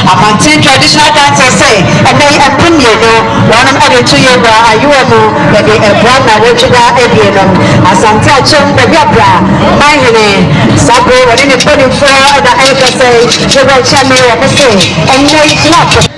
Amantin traditional dancers say, and they appear no one of the 2 year are you able that they have one original avian Asante Achum, the Yabra, my honey, Sabre, what in the 24 and the anchor say, the right channel of the say, and no, it's not.